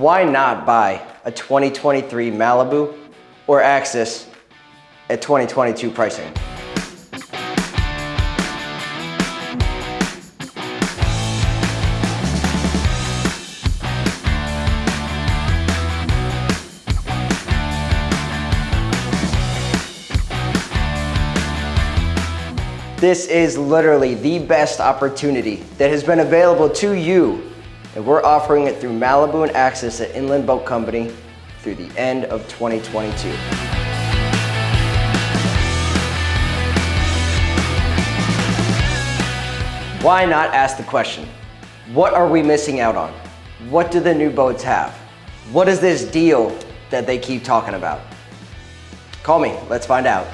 Why not buy a 2023 Malibu or Axis at 2022 pricing? This is literally the best opportunity that has been available to you, and we're offering it through Malibu and Axis at Inland Boat Company through the end of 2022. Why not ask the question, what are we missing out on? What do the new boats have? What is this deal that they keep talking about? Call me, let's find out.